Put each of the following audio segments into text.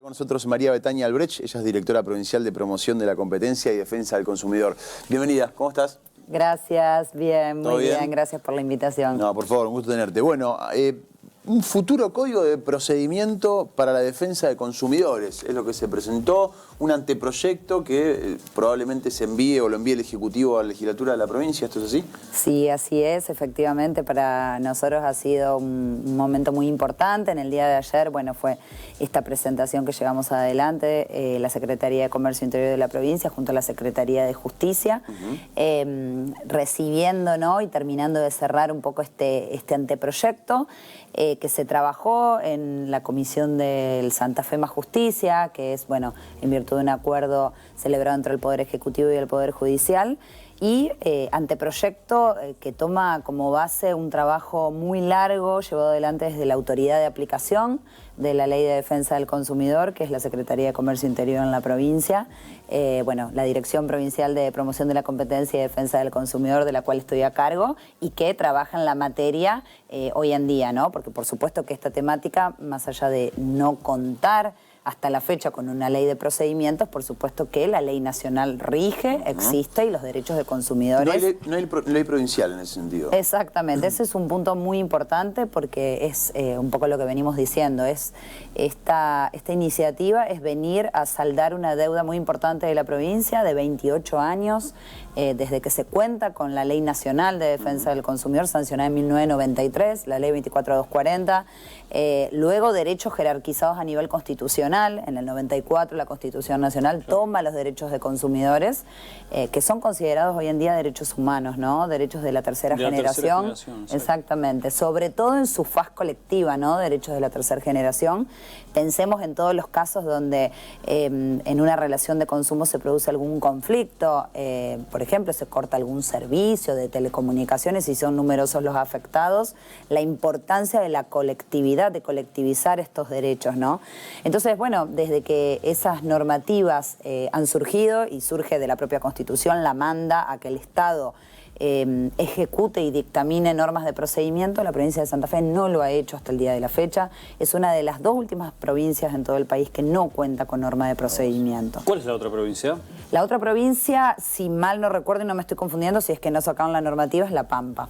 Con nosotros María Betania Albrecht, ella es directora provincial de promoción de la competencia y defensa del consumidor. Bienvenida, ¿cómo estás? Gracias, bien, muy bien, gracias por la invitación. No, por favor, un gusto tenerte. Bueno, un futuro código de procedimiento para la defensa de consumidores, es lo que se presentó, un anteproyecto que probablemente se envíe o lo envíe el Ejecutivo a la legislatura de la provincia, ¿esto es así? Sí, así es, efectivamente, para nosotros ha sido un momento muy importante. En el día de ayer, bueno, fue esta presentación que llevamos adelante, la Secretaría de Comercio Interior de la provincia junto a la Secretaría de Justicia, recibiendo, ¿no?, y terminando de cerrar un poco este anteproyecto, que se trabajó en la comisión del Santa Fe más Justicia, que es, bueno, en virtud de un acuerdo celebrado entre el Poder Ejecutivo y el Poder Judicial, y anteproyecto que toma como base un trabajo muy largo llevado adelante desde la autoridad de aplicación de la Ley de Defensa del Consumidor, que es la Secretaría de Comercio Interior en la provincia, bueno, la Dirección Provincial de Promoción de la Competencia y Defensa del Consumidor, de la cual estoy a cargo, y que trabaja en la materia hoy en día, ¿no? Porque por supuesto que esta temática, más allá de no contar hasta la fecha con una ley de procedimientos, por supuesto que la ley nacional rige, existe, y los derechos de consumidores... No hay ley provincial en ese sentido. Exactamente, ese es un punto muy importante porque es un poco lo que venimos diciendo, es esta iniciativa es venir a saldar una deuda muy importante de la provincia de 28 años, desde que se cuenta con la Ley Nacional de Defensa del Consumidor, sancionada en 1993, la Ley 24240, luego derechos jerarquizados a nivel constitucional. En el 94 la Constitución Nacional toma los derechos de consumidores, que son considerados hoy en día derechos humanos, ¿no? Derechos de la tercera generación. Exactamente, sobre todo en su faz colectiva, ¿no? Derechos de la tercera generación. Pensemos en todos los casos donde en una relación de consumo se produce algún conflicto, por ejemplo, se corta algún servicio de telecomunicaciones y son numerosos los afectados, la importancia de la colectividad, de colectivizar estos derechos, ¿no? Entonces, bueno, desde que esas normativas han surgido y surge de la propia Constitución, la manda a que el Estado ejecute y dictamine normas de procedimiento, la provincia de Santa Fe no lo ha hecho hasta el día de la fecha. Es una de las dos últimas provincias en todo el país que no cuenta con norma de procedimiento. ¿Cuál es la otra provincia? La otra provincia, si mal no recuerdo y no me estoy confundiendo, si es que no sacaron la normativa, es La Pampa.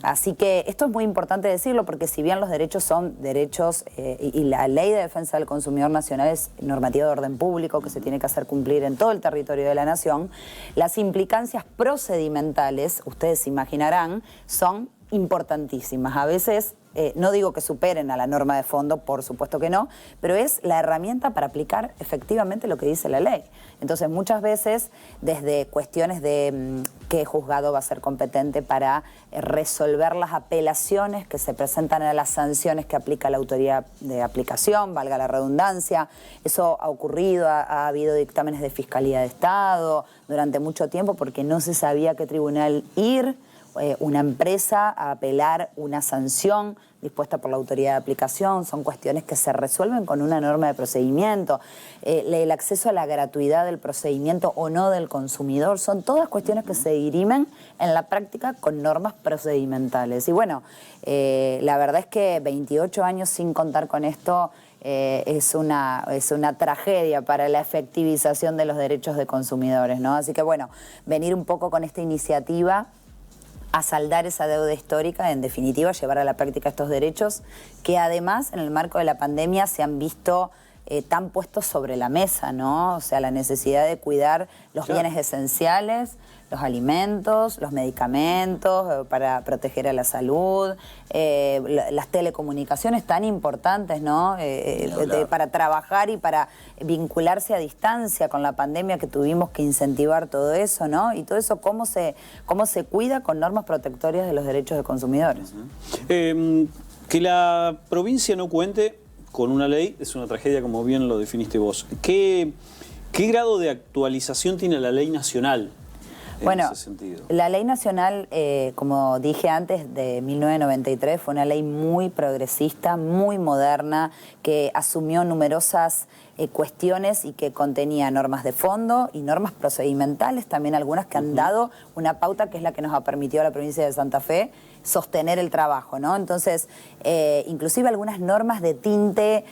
Así que esto es muy importante decirlo porque si bien los derechos son derechos y la Ley de Defensa del Consumidor Nacional es normativa de orden público que se tiene que hacer cumplir en todo el territorio de la nación, las implicancias procedimentales, ustedes se imaginarán, son importantísimas. A veces, no digo que superen a la norma de fondo, por supuesto que no, pero es la herramienta para aplicar efectivamente lo que dice la ley. Entonces, muchas veces, desde cuestiones de qué juzgado va a ser competente para resolver las apelaciones que se presentan a las sanciones que aplica la autoridad de aplicación, valga la redundancia, eso ha ocurrido, ha habido dictámenes de Fiscalía de Estado durante mucho tiempo porque no se sabía a qué tribunal ir, una empresa a apelar una sanción dispuesta por la autoridad de aplicación. Son cuestiones que se resuelven con una norma de procedimiento. El acceso a la gratuidad del procedimiento o no del consumidor, son todas cuestiones que se dirimen en la práctica con normas procedimentales. Y bueno, la verdad es que 28 años sin contar con esto es una tragedia para la efectivización de los derechos de consumidores, ¿no? Así que bueno, venir un poco con esta iniciativa a saldar esa deuda histórica, en definitiva llevar a la práctica estos derechos que además en el marco de la pandemia se han visto tan puestos sobre la mesa, ¿no? O sea, la necesidad de cuidar los bienes esenciales, los alimentos, los medicamentos para proteger a la salud, las telecomunicaciones tan importantes, ¿no? Para trabajar y para vincularse a distancia con la pandemia que tuvimos que incentivar todo eso, ¿no? Y todo eso, ¿cómo se cuida con normas protectorias de los derechos de consumidores? Que la provincia no cuente con una ley es una tragedia, como bien lo definiste vos. ¿Qué grado de actualización tiene la ley nacional? Bueno, la ley nacional, como dije antes, de 1993, fue una ley muy progresista, muy moderna, que asumió numerosas cuestiones y que contenía normas de fondo y normas procedimentales, también algunas que han dado una pauta que es la que nos ha permitido a la provincia de Santa Fe sostener el trabajo, ¿no? Entonces, inclusive algunas normas de tinte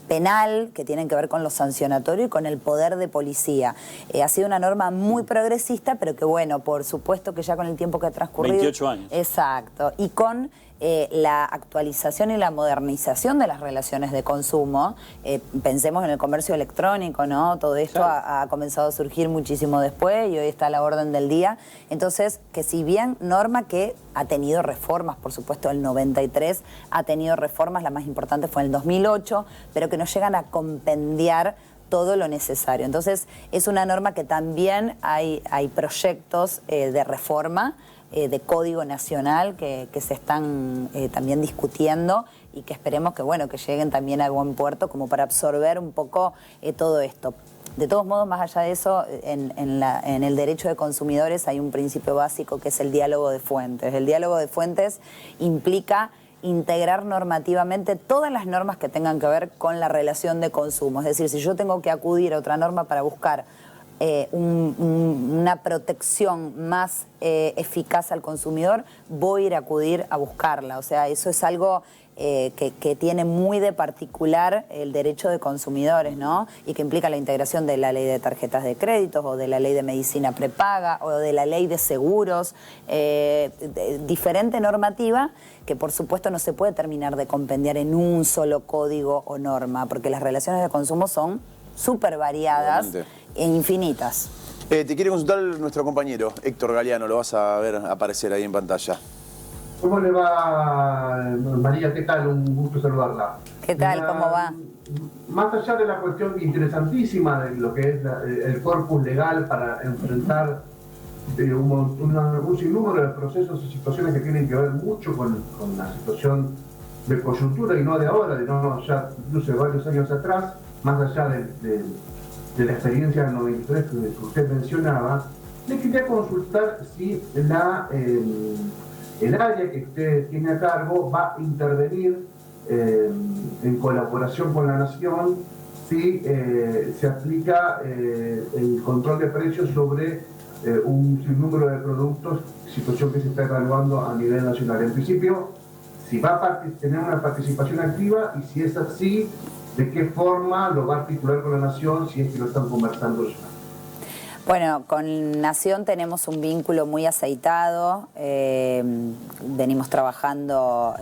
penal que tienen que ver con lo sancionatorio y con el poder de policía. Ha sido una norma muy progresista, pero que bueno, por supuesto que ya con el tiempo que ha transcurrido... 28 años. Exacto. Y con la actualización y la modernización de las relaciones de consumo, pensemos en el comercio electrónico, ¿no? Todo esto claro. ha comenzado a surgir muchísimo después y hoy está a la orden del día. Entonces, que si bien norma que ha tenido reformas, por supuesto, el 93 ha tenido reformas, la más importante fue en el 2008, pero que no llegan a compendiar todo lo necesario. Entonces, es una norma que también hay proyectos de reforma, de Código Nacional que se están también discutiendo y que esperemos que, bueno, que lleguen también a buen puerto como para absorber un poco todo esto. De todos modos, más allá de eso, en el derecho de consumidores hay un principio básico que es el diálogo de fuentes. El diálogo de fuentes implica integrar normativamente todas las normas que tengan que ver con la relación de consumo. Es decir, si yo tengo que acudir a otra norma para buscar una protección más eficaz al consumidor, voy a ir a acudir a buscarla. O sea, eso es algo que tiene muy de particular el derecho de consumidores, ¿no? Y que implica la integración de la ley de tarjetas de créditos o de la ley de medicina prepaga o de la ley de seguros, diferente normativa que por supuesto no se puede terminar de compendiar en un solo código o norma, porque las relaciones de consumo son súper variadas e infinitas. Te quiere consultar nuestro compañero Héctor Galeano, lo vas a ver aparecer ahí en pantalla. ¿Cómo le va, María? ¿Qué tal? Un gusto saludarla. ¿Qué tal? ¿Cómo va? Más allá de la cuestión interesantísima de lo que es el corpus legal para enfrentar un sinnúmero de procesos y situaciones que tienen que ver mucho con la situación de coyuntura y no de ahora, ya incluso de varios años atrás, más allá de la experiencia del 93 que usted mencionaba, le quería consultar si el área que usted tiene a cargo va a intervenir en colaboración con la Nación si se aplica el control de precios sobre un sinnúmero de productos, situación que se está evaluando a nivel nacional. En principio, si va a tener una participación activa y si es así, ¿de qué forma lo va a articular con la Nación si es que lo están conversando ya? Bueno, con Nación tenemos un vínculo muy aceitado, venimos trabajando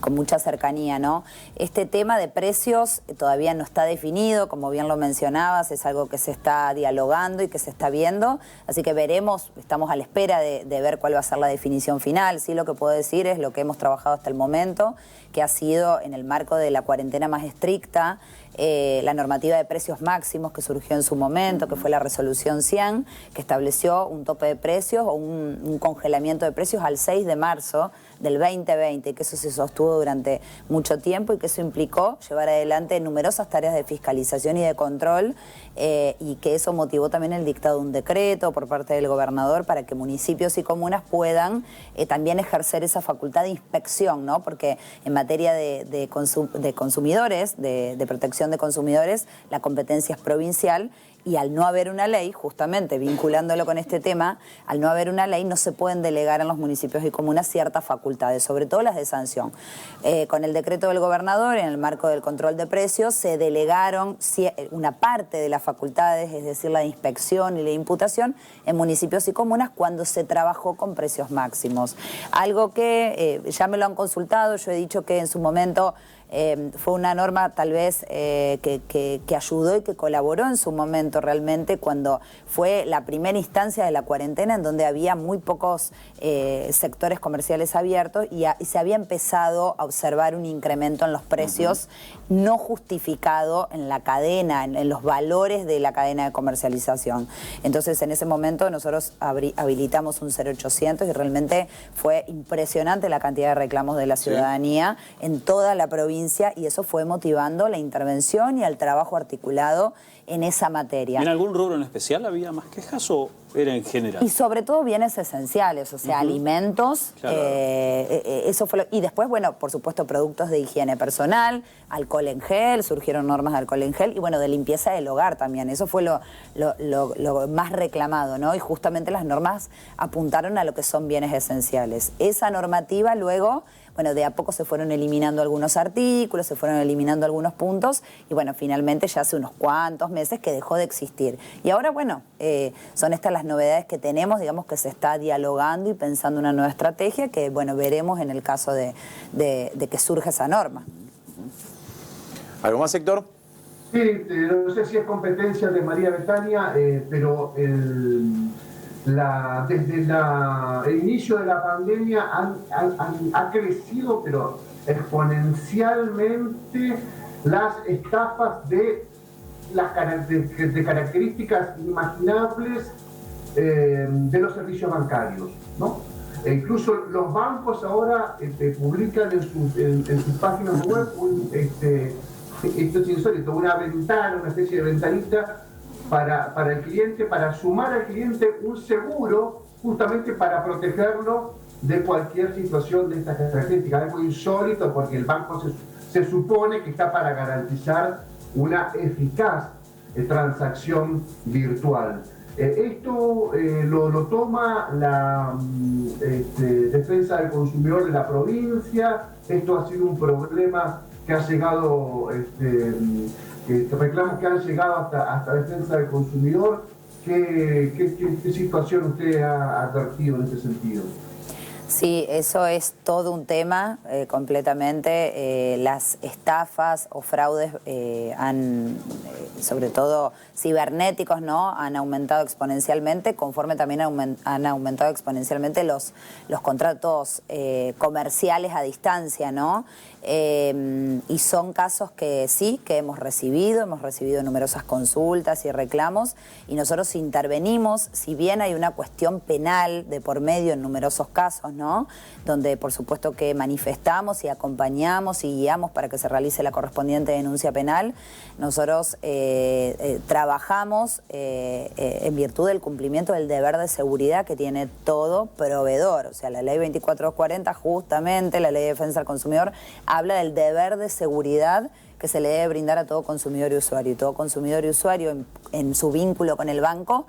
con mucha cercanía, ¿no? Este tema de precios todavía no está definido, como bien lo mencionabas, es algo que se está dialogando y que se está viendo, así que veremos, estamos a la espera de ver cuál va a ser la definición final. Sí, lo que puedo decir es lo que hemos trabajado hasta el momento, que ha sido en el marco de la cuarentena más estricta, la normativa de precios máximos que surgió en su momento, que fue la resolución 100, que estableció un tope de precios o un congelamiento de precios al 6 de marzo del 2020, que eso se sostuvo durante mucho tiempo y que eso implicó llevar adelante numerosas tareas de fiscalización y de control y que eso motivó también el dictado de un decreto por parte del gobernador para que municipios y comunas puedan también ejercer esa facultad de inspección, ¿no? Porque en materia de consumidores, de protección de consumidores, la competencia es provincial. Y al no haber una ley, justamente vinculándolo con este tema, al no haber una ley no se pueden delegar en los municipios y comunas ciertas facultades, sobre todo las de sanción. Con el decreto del gobernador, en el marco del control de precios, se delegaron una parte de las facultades, es decir, la de inspección y la de imputación, en municipios y comunas cuando se trabajó con precios máximos. Algo que ya me lo han consultado, yo he dicho que en su momento fue una norma tal vez que ayudó y que colaboró en su momento realmente cuando fue la primera instancia de la cuarentena en donde había muy pocos sectores comerciales abiertos y se había empezado a observar un incremento en los precios no justificado en la cadena, en los valores de la cadena de comercialización. Entonces en ese momento nosotros habilitamos un 0800 y realmente fue impresionante la cantidad de reclamos de la ciudadanía en toda la provincia provincia y eso fue motivando la intervención y el trabajo articulado en esa materia. ¿En algún rubro en especial había más quejas o era en general? Y sobre todo bienes esenciales, o sea, alimentos, Claro. Eso fue y después, bueno, por supuesto, productos de higiene personal, alcohol en gel, surgieron normas de alcohol en gel y bueno, de limpieza del hogar también, eso fue lo más reclamado, ¿no? Y justamente las normas apuntaron a lo que son bienes esenciales. Esa normativa luego, bueno, de a poco se fueron eliminando algunos artículos, se fueron eliminando algunos puntos y bueno, finalmente ya hace unos cuantos meses que dejó de existir. Y ahora, bueno, son estas las novedades que tenemos, digamos que se está dialogando y pensando una nueva estrategia que, bueno, veremos en el caso de que surja esa norma. ¿Algo más, Héctor? Sí, no sé si es competencia de María Betania, pero desde el inicio de la pandemia ha crecido, pero exponencialmente, las estafas de características inimaginables de los servicios bancarios, ¿no? Incluso los bancos ahora publican en sus páginas web esto es insólito, una ventana, una especie de ventanita para el cliente, para sumar al cliente un seguro justamente para protegerlo de cualquier situación de estas características. Algo insólito porque el banco se supone que está para garantizar una eficaz transacción virtual. Esto lo toma la Defensa del Consumidor de la provincia. Esto ha sido un problema que ha llegado, reclamos que han llegado hasta Defensa del Consumidor. ¿Qué situación usted ha advertido en este sentido? Sí, eso es todo un tema completamente. Las estafas o fraudes sobre todo cibernéticos, ¿no? Han aumentado exponencialmente, conforme también han aumentado exponencialmente los contratos comerciales a distancia, ¿no? Y son casos que sí, que hemos recibido numerosas consultas y reclamos y nosotros intervenimos, si bien hay una cuestión penal de por medio en numerosos casos, ¿no? Donde por supuesto que manifestamos y acompañamos y guiamos para que se realice la correspondiente denuncia penal. Nosotros trabajamos en virtud del cumplimiento del deber de seguridad que tiene todo proveedor. O sea, la ley 24240, justamente la ley de defensa del consumidor, habla del deber de seguridad que se le debe brindar a todo consumidor y usuario. Y todo consumidor y usuario en su vínculo con el banco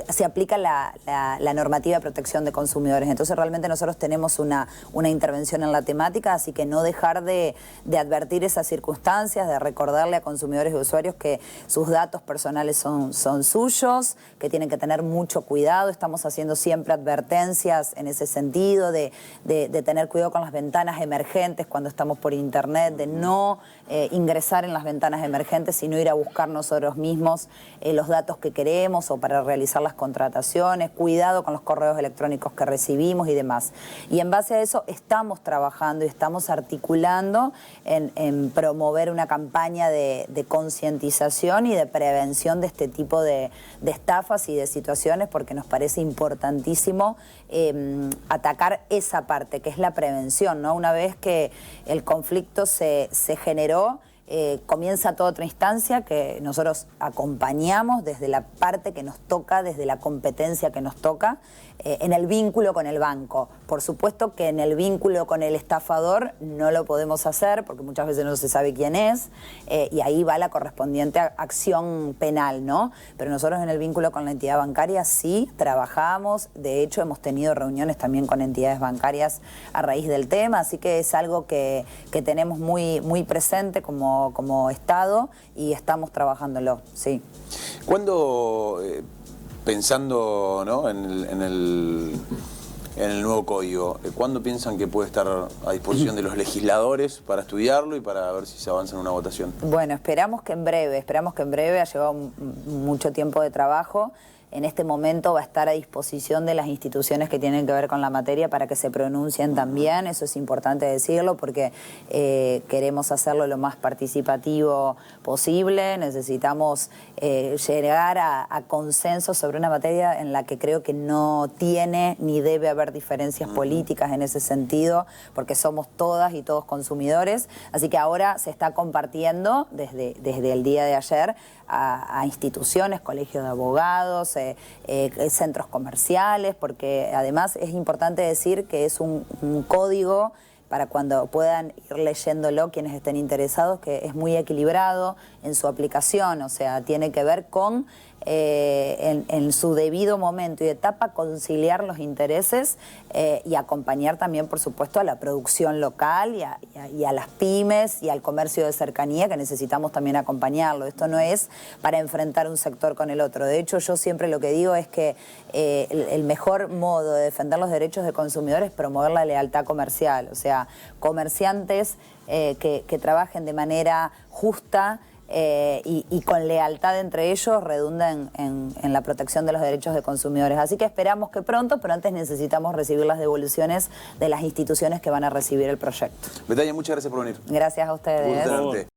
se aplica la normativa de protección de consumidores. Entonces realmente nosotros tenemos una intervención en la temática, así que no dejar de advertir esas circunstancias, de recordarle a consumidores y usuarios que sus datos personales son suyos, que tienen que tener mucho cuidado. Estamos haciendo siempre advertencias en ese sentido, de tener cuidado con las ventanas emergentes cuando estamos por internet, de no ingresar en las ventanas emergentes, sino ir a buscar nosotros mismos los datos que queremos o para realizar las contrataciones, cuidado con los correos electrónicos que recibimos y demás. Y en base a eso estamos trabajando y estamos articulando en promover una campaña de concientización y de prevención de este tipo de estafas y de situaciones, porque nos parece importantísimo atacar esa parte, que es la prevención, ¿no? Una vez que el conflicto se generó, comienza toda otra instancia que nosotros acompañamos desde la parte que nos toca, desde la competencia que nos toca, en el vínculo con el banco. Por supuesto que en el vínculo con el estafador no lo podemos hacer porque muchas veces no se sabe quién es y ahí va la correspondiente acción penal, ¿no? Pero nosotros en el vínculo con la entidad bancaria sí trabajamos, de hecho hemos tenido reuniones también con entidades bancarias a raíz del tema, así que es algo que tenemos muy presente como Estado y estamos trabajándolo, sí. ¿Cuándo, pensando, ¿no?, en el nuevo código, ¿cuándo piensan que puede estar a disposición de los legisladores para estudiarlo y para ver si se avanza en una votación? Bueno, esperamos que en breve, ha llevado mucho tiempo de trabajo. en este momento va a estar a disposición de las instituciones que tienen que ver con la materia para que se pronuncien también. Eso es importante decirlo porque queremos hacerlo lo más participativo posible. Necesitamos llegar a consenso sobre una materia en la que creo que no tiene ni debe haber diferencias políticas en ese sentido, porque somos todas y todos consumidores. Así que ahora se está compartiendo desde el día de ayer a instituciones, colegios de abogados, centros comerciales, porque además es importante decir que es un código para cuando puedan ir leyéndolo quienes estén interesados, que es muy equilibrado en su aplicación, o sea, tiene que ver con en su debido momento y etapa conciliar los intereses y acompañar también, por supuesto, a la producción local y a las pymes y al comercio de cercanía, que necesitamos también acompañarlo. Esto no es para enfrentar un sector con el otro. De hecho, yo siempre lo que digo es que el mejor modo de defender los derechos de consumidores es promover la lealtad comercial, o sea, comerciantes que trabajen de manera justa y con lealtad entre ellos redundan en la protección de los derechos de consumidores. Así que esperamos que pronto, pero antes necesitamos recibir las devoluciones de las instituciones que van a recibir el proyecto. Betania, muchas gracias por venir. Gracias a ustedes.